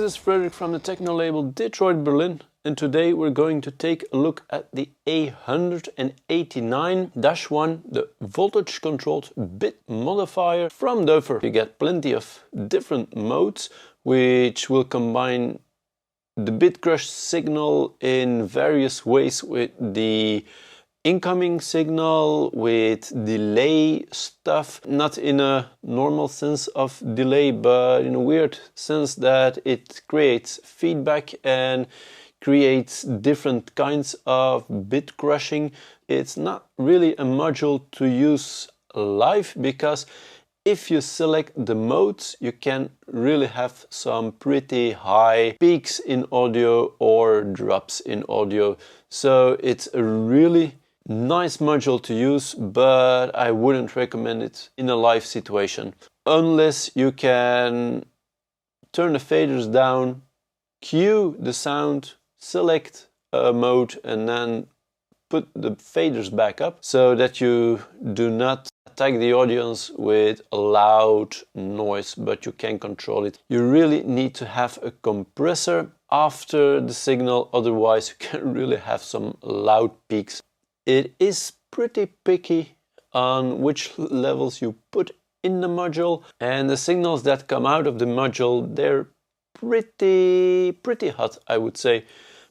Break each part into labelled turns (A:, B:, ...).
A: is Frederick from the techno label Detroit, Berlin, and today we're going to take a look at the A-189-1, the voltage controlled bit modifier from Doepfer. You get plenty of different modes which will combine the bit crush signal in various ways with the incoming signal, with delay stuff, not in a normal sense of delay, but in a weird sense that it creates feedback and creates different kinds of bit crushing. It's not really a module to use live, because if you select the modes, you can really have some pretty high peaks in audio or drops in audio. So it's a really nice module to use, but I wouldn't recommend it in a live situation unless you can turn the faders down, cue the sound, select a mode and then put the faders back up so that you do not attack the audience with a loud noise, but you can control it. You really need to have a compressor after the signal, otherwise you can really have some loud peaks. It is pretty picky on which levels you put in the module, and the signals that come out of the module, they're pretty hot, I would say.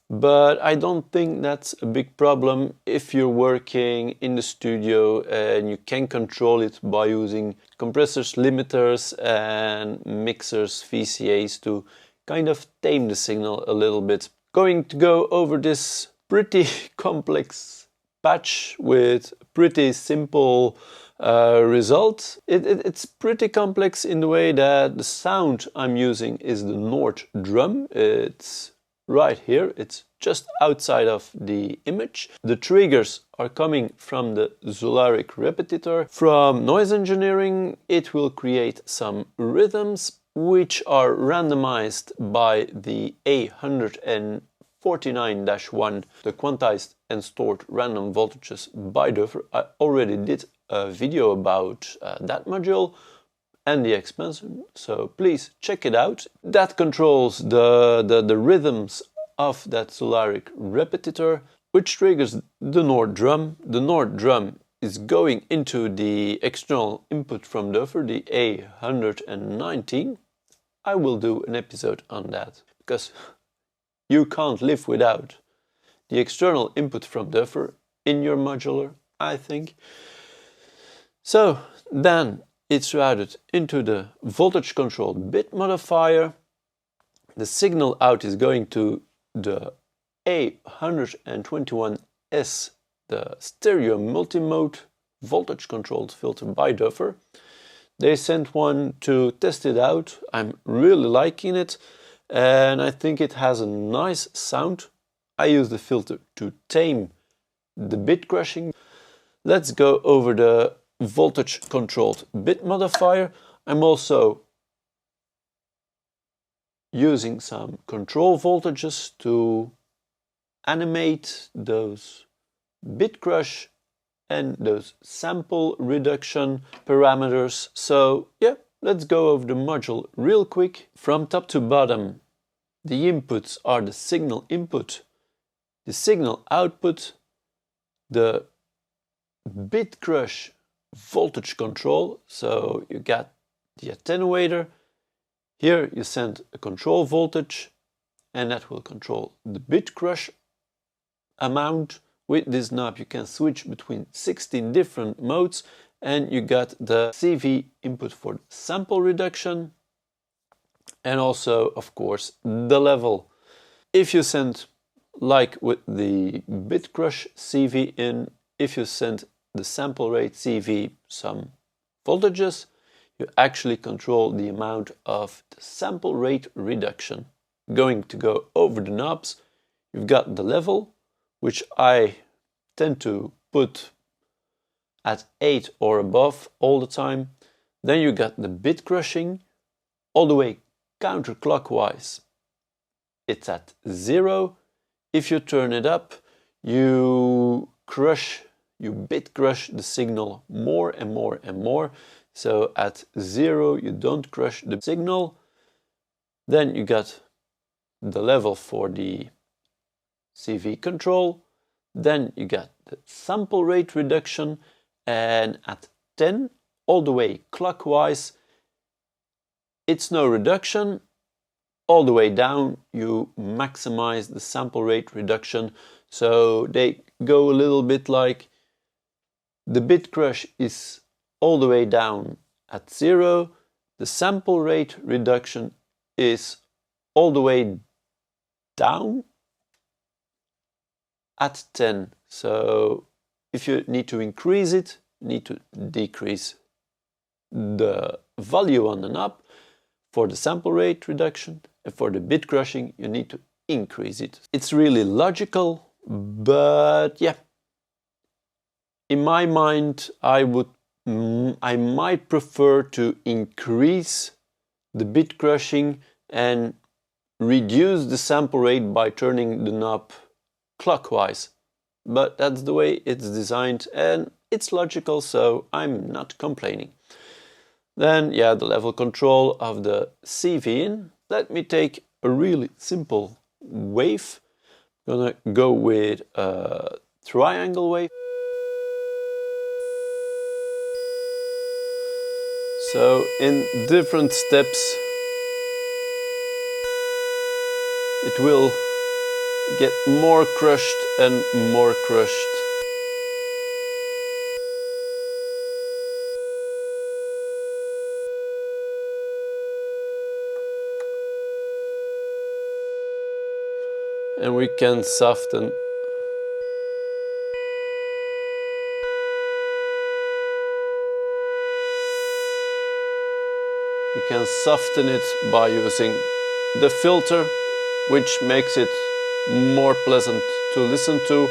A: But I don't think that's a big problem if you're working in the studio and you can control it by using compressors, limiters and mixers, VCAs, to kind of tame the signal a little bit. Going to go over this pretty complex patch with pretty simple result. It's pretty complex in the way that the sound I'm using is the North drum. It's right here, it's just outside of the image. The triggers are coming from the Solaric repetitor. From noise engineering, it will create some rhythms which are randomized by the A-149-1, the quantized and stored random voltages by Doepfer. I already did a video about that module and the expansion, so please check it out. That controls the rhythms of that Solaric repetitor, which triggers the North drum. The North drum is going into the external input from Doepfer, the A-119. I will do an episode on that, because you can't live without the external input from Doepfer in your modular, I think. So then it's routed into the voltage controlled bit modifier. The signal out is going to the A-121-S, the stereo multimode voltage controlled filter by Doepfer. They sent one to test it out. I'm really liking it, and I think it has a nice sound. I use the filter to tame the bit crushing. Let's go over the voltage controlled bit modifier. I'm also using some control voltages to animate those bit crush and those sample reduction parameters. So yeah, let's go over the module real quick. From top to bottom, the inputs are the signal input, the signal output, the bit crush voltage control. So you got the attenuator. Here you send a control voltage, and that will control the bit crush amount. With this knob you can switch between 16 different modes, and you got the CV input for sample reduction, and also of course the level. If you send, like with the bit crush CV in, if you send the sample rate CV some voltages, you actually control the amount of the sample rate reduction. Going to go over the knobs, you've got the level, which I tend to put at 8 or above all the time. Then you got the bit crushing, all the way counterclockwise. It's at 0. If you turn it up, you bit crush the signal more and more and more. So at 0 you don't crush the signal. Then you got the level for the CV control. Then you get the sample rate reduction, and at 10 all the way clockwise it's no reduction. All the way down you maximize the sample rate reduction. So they go a little bit like the bit crush is all the way down at 0, the sample rate reduction is all the way down at 10. So if you need to increase it, you need to decrease the value on the knob. For the sample rate reduction and for the bit crushing, you need to increase it. It's really logical, but yeah, in my mind, I might prefer to increase the bit crushing and reduce the sample rate by turning the knob clockwise. But that's the way it's designed and it's logical, so I'm not complaining. Then, yeah, the level control of the CV in. Let me take a really simple wave. I'm gonna go with a triangle wave. So in different steps, it will get more crushed and more crushed. And we can soften. We can soften it by using the filter, which makes it more pleasant to listen to.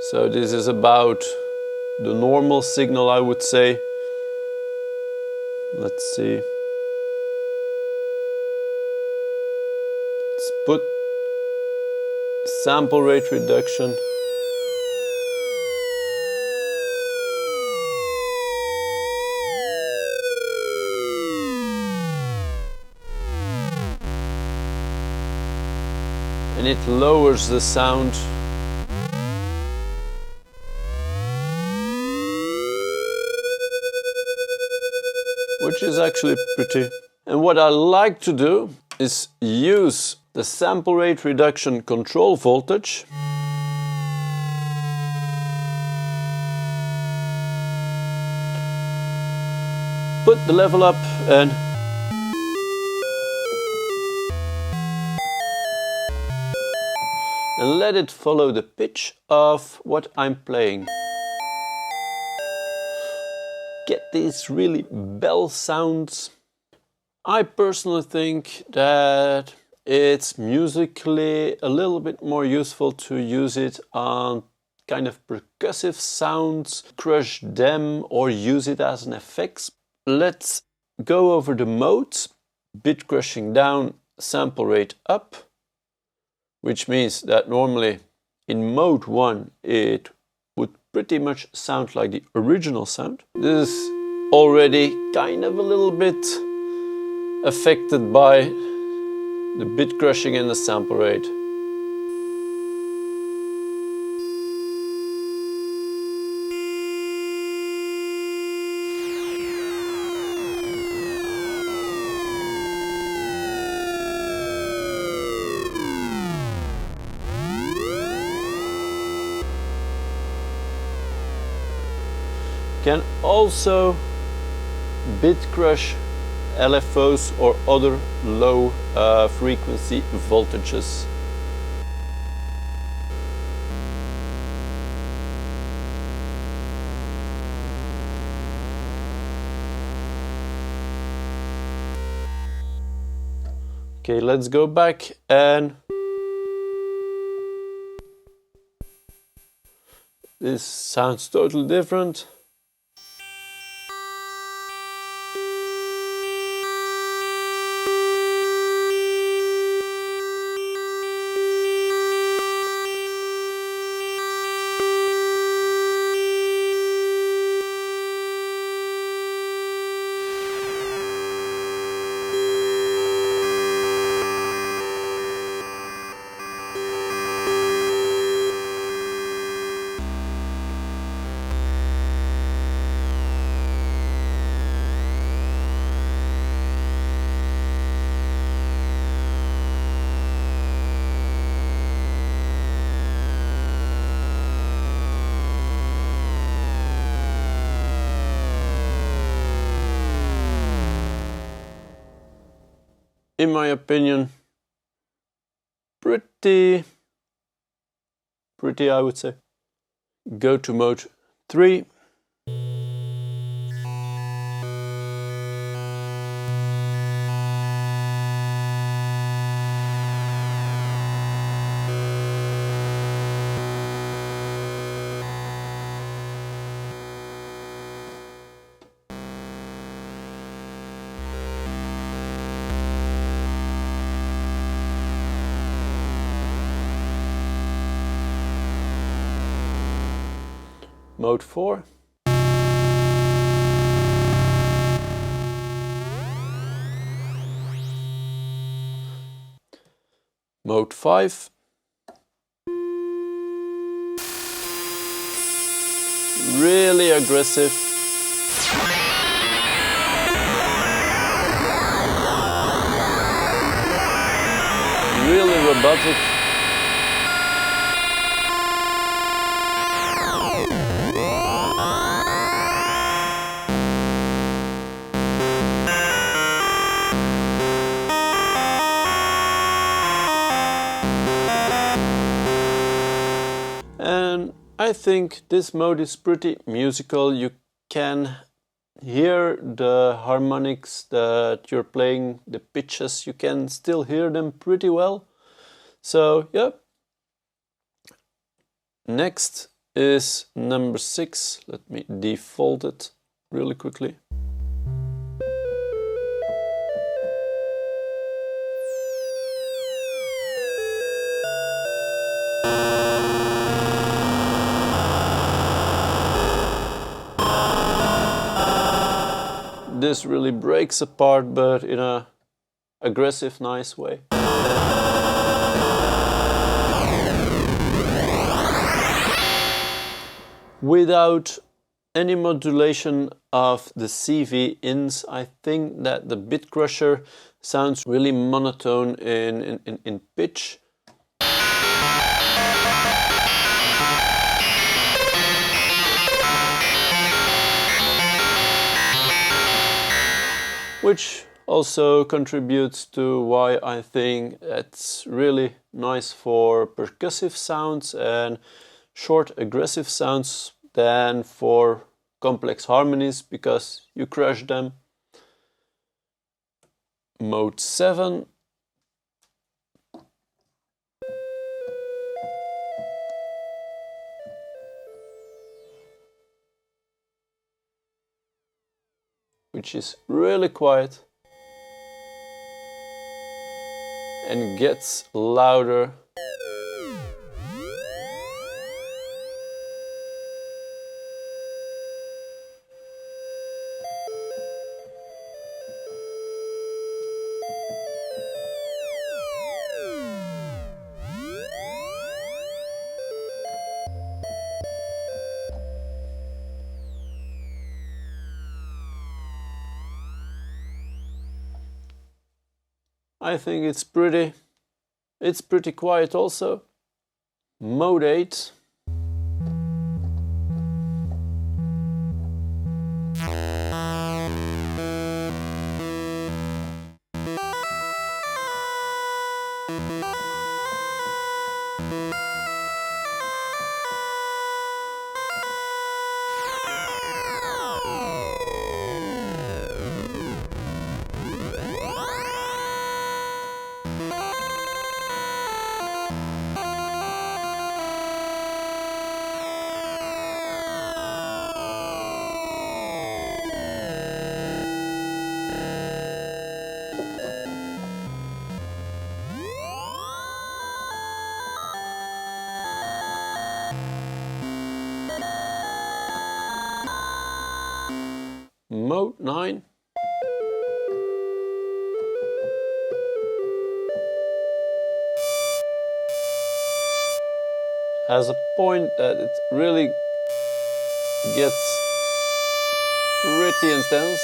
A: So this is about the normal signal, I would say. Let's see. Let's put sample rate reduction. And it lowers the sound. Which is actually pretty. And what I like to do is use the sample rate reduction control voltage put the level up and let it follow the pitch of what I'm playing. Get these really bell sounds. I personally think that it's musically a little bit more useful to use it on kind of percussive sounds, crush them or use it as an effects. Let's go over the modes. Bit crushing down, sample rate up, which means that normally in mode 1 it would pretty much sound like the original sound. This is already kind of a little bit affected by the bit crushing and the sample rate. Can also bit crush LFOs or other low frequency voltages. Okay, let's go back and this sounds totally different. in my opinion, pretty I would say. Go to mode 3. Mode 4. Mode 5. Really aggressive. Really robotic. And I think this mode is pretty musical. You can hear the harmonics that you're playing, the pitches, you can still hear them pretty well. So yeah. Next is number 6. Let me default it really quickly. This really breaks apart, but in a aggressive, nice way. Without any modulation of the CV ins, I think that the bit crusher sounds really monotone in pitch. Which also contributes to why I think it's really nice for percussive sounds and short aggressive sounds than for complex harmonies, because you crush them. Mode 7. Which is really quiet and gets louder. I think it's pretty quiet also. Mode 8. Mode 9. Has a point that it really gets pretty intense.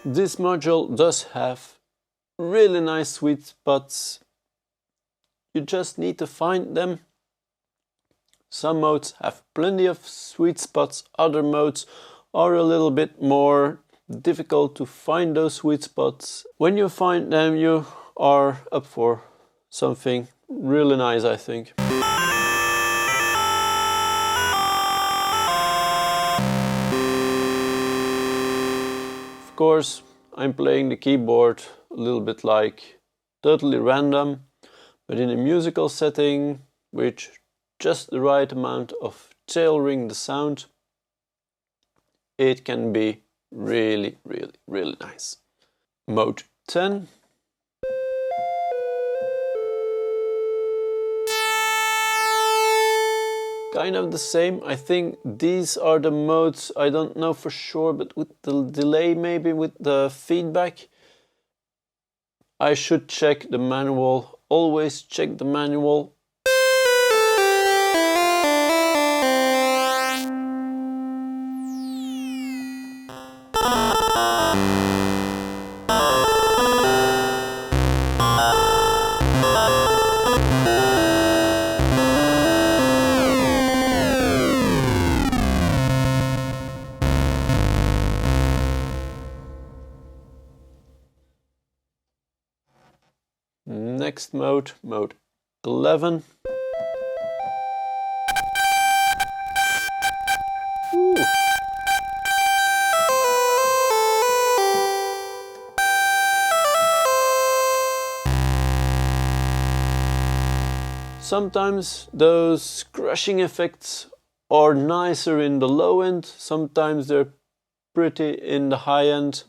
A: This module does have really nice sweet spots. You just need to find them. Some modes have plenty of sweet spots, other modes are a little bit more difficult to find those sweet spots. When you find them, you are up for something really nice, I think. Of course, I'm playing the keyboard a little bit like totally random, but in a musical setting with just the right amount of tailoring the sound, it can be really, really, really nice. Mode 10. Kind of the same. I think these are the modes, I don't know for sure, but with the delay, maybe with the feedback. I should check the manual. Always check the manual. Next mode, mode 11. Ooh. Sometimes those crushing effects are nicer in the low end, sometimes they're pretty in the high end.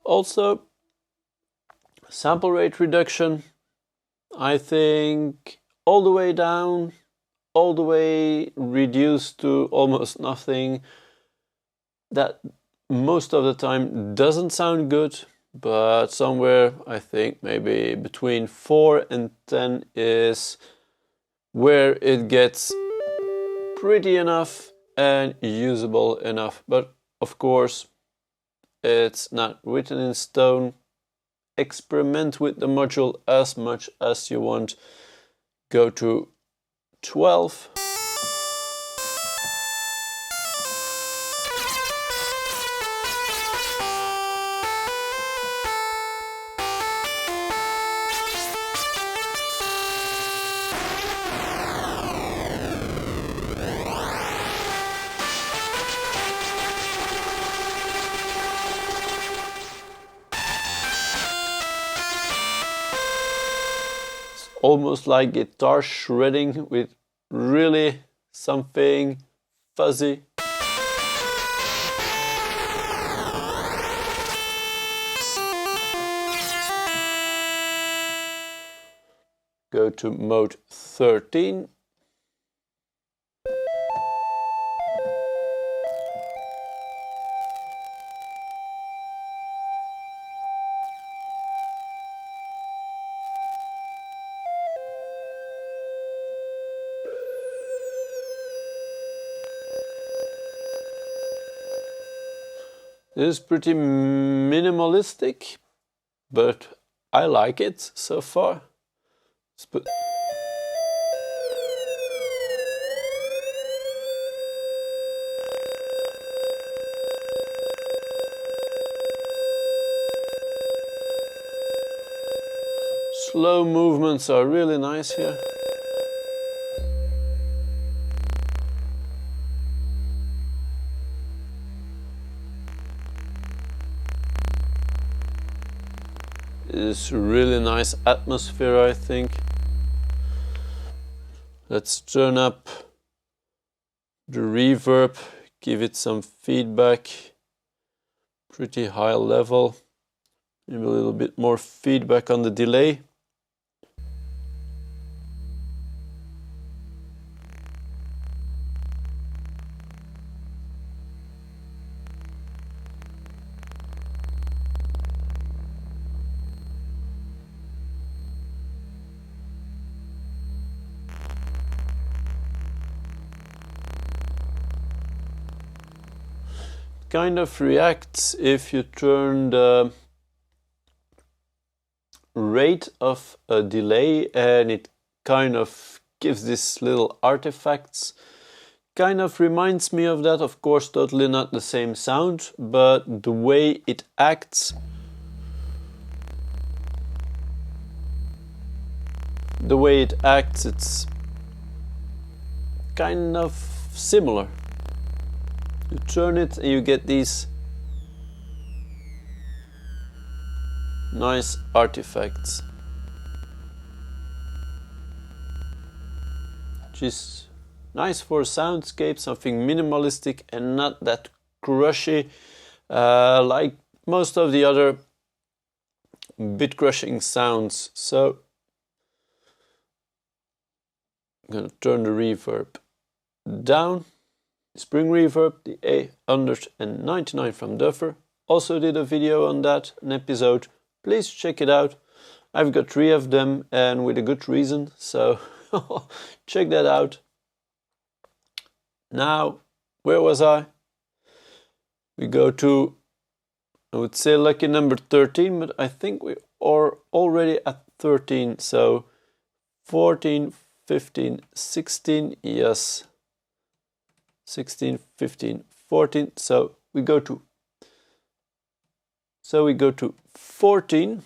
A: Also, sample rate reduction, I think all the way down, all the way reduced to almost nothing. That most of the time doesn't sound good, but somewhere I think maybe between 4 and 10 is where it gets pretty enough and usable enough. But of course, it's not written in stone. Experiment with the module as much as you want. Go to 12. Almost like guitar shredding with really something fuzzy. Go to mode 13. This is pretty minimalistic, but I like it so far. Slow movements are really nice here. It's really nice atmosphere, I think. Let's turn up the reverb, give it some feedback. pretty high level. Maybe a little bit more feedback on the delay. Kind of reacts if you turn the rate of a delay, and it kind of gives this little artifacts. Kind of reminds me of that, of course totally not the same sound, but the way it acts, it's kind of similar. You turn it and you get these nice artifacts, which is nice for a soundscape, something minimalistic and not that crushy like most of the other bit crushing sounds. So I'm gonna turn the reverb down. Spring reverb, the A-189 from Doepfer. Also did a video on that, an episode. Please check it out. I've got 3 of them, and with a good reason, so check that out. Now, where was I? We go to, I would say lucky number 13, but I think we are already at 13, so 14, 15, 16, yes. 16, 15, 14, so we go to 14.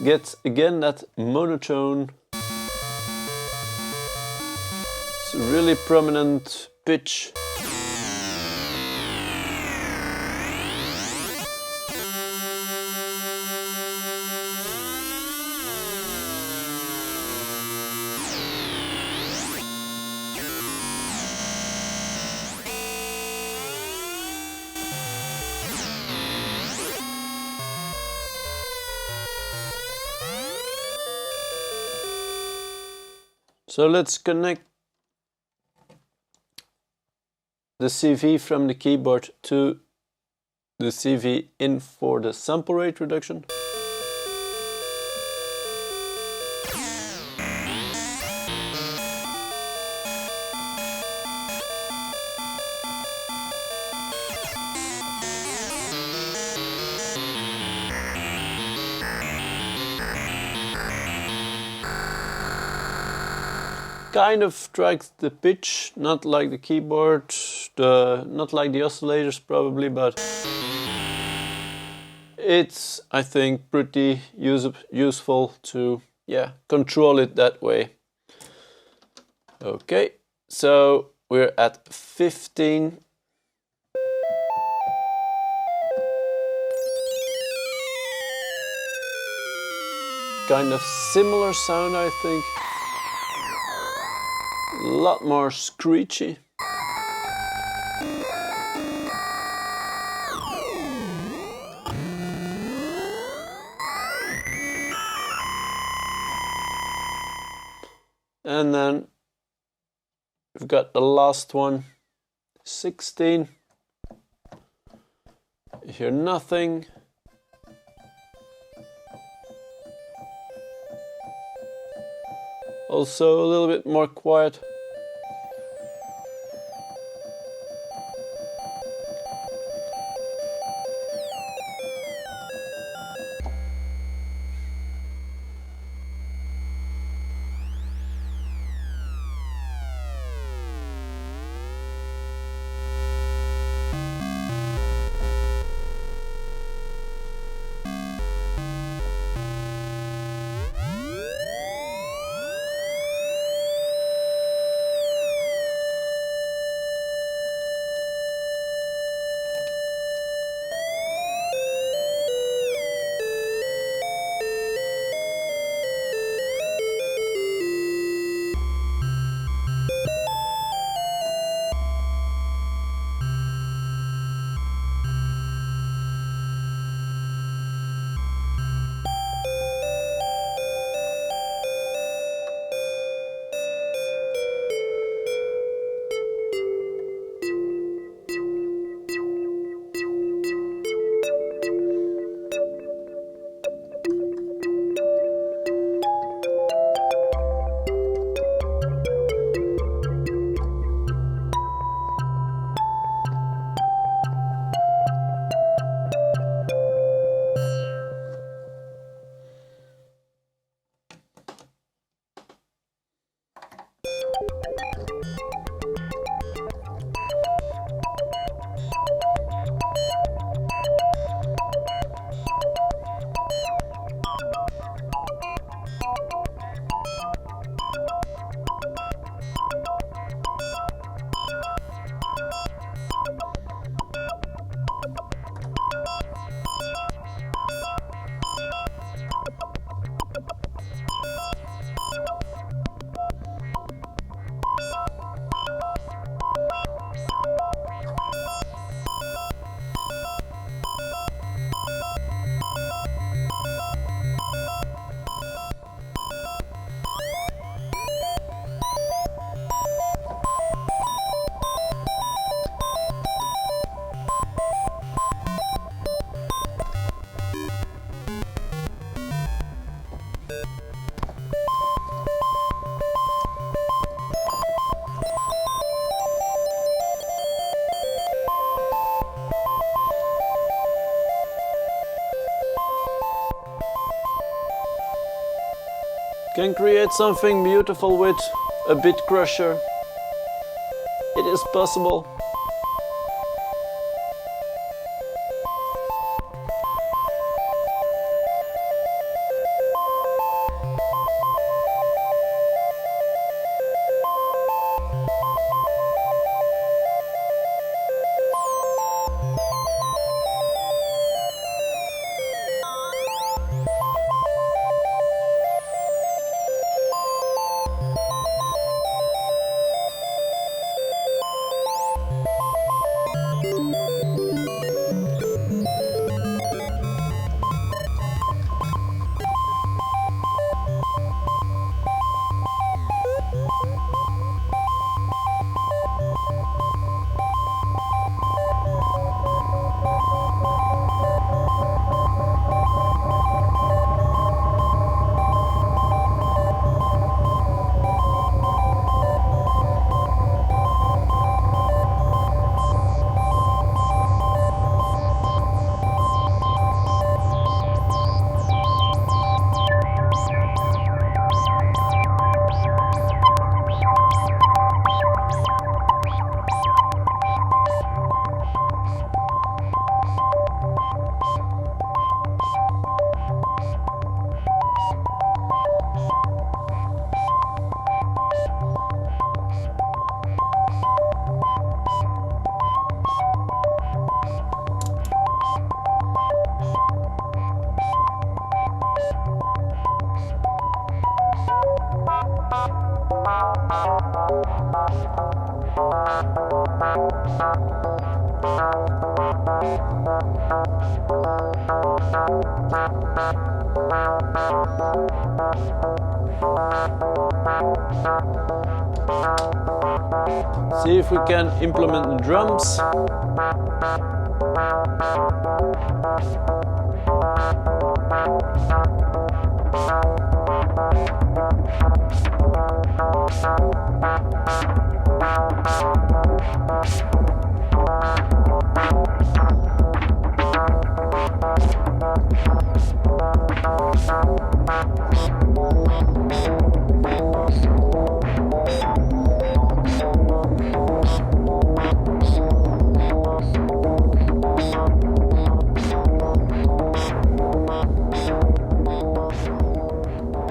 A: Get again that monotone. It's a really prominent pitch. So let's connect the CV from the keyboard to the CV in for the sample rate reduction. Kind of strikes the pitch, not like the keyboard, not like the oscillators probably, but it's, I think, pretty useful to, yeah, control it that way. Okay, so we're at 15. Kind of similar sound, I think. A lot more screechy. And then we've got the last one, 16. You hear nothing. Also a little bit more quiet. can create something beautiful with a bit crusher. It is possible. See if we can implement the drums.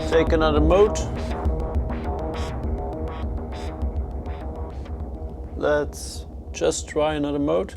A: Take another mode. Let's just try another mode.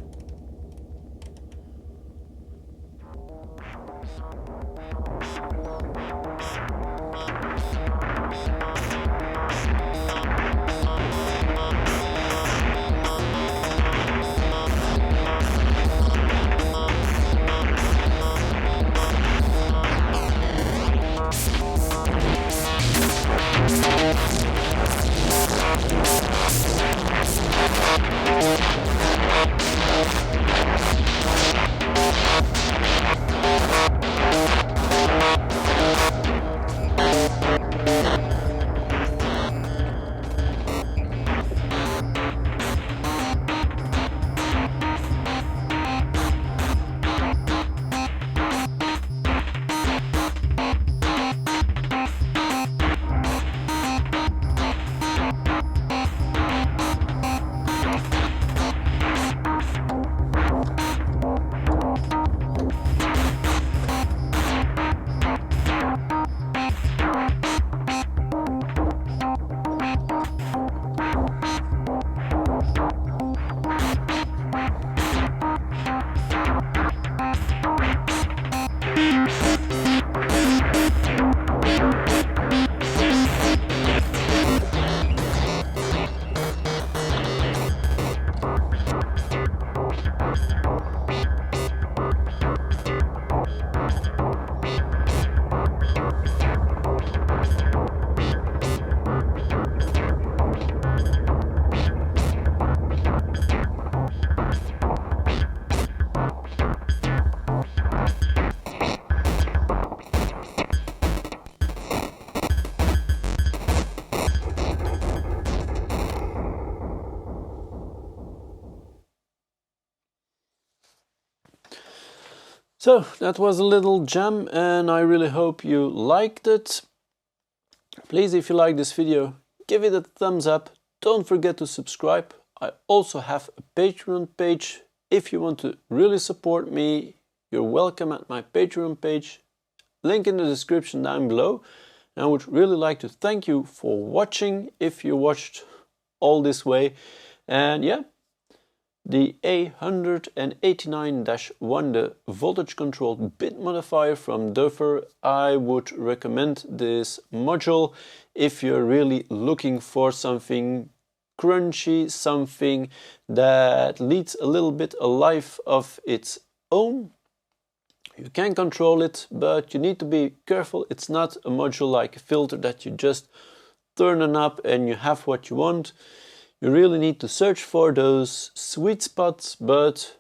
A: So that was a little jam and I really hope you liked it. Please, if you like this video, give it a thumbs up. Don't forget to subscribe. I also have a Patreon page. If you want to really support me, you're welcome at my Patreon page. Link in the description down below. And I would really like to thank you for watching, if you watched all this way. And yeah, the A-189-1, the voltage controlled bit modifier from Doepfer. I would recommend this module if you're really looking for something crunchy, something that leads a little bit a life of its own. You can control it, but you need to be careful. It's not a module like a filter that you just turn it up and you have what you want. You really need to search for those sweet spots, but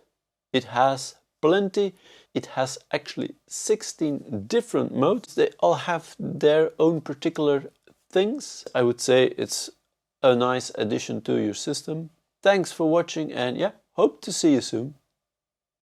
A: it has plenty. It has actually 16 different modes. They all have their own particular things. I would say it's a nice addition to your system. Thanks for watching, and yeah, hope to see you soon.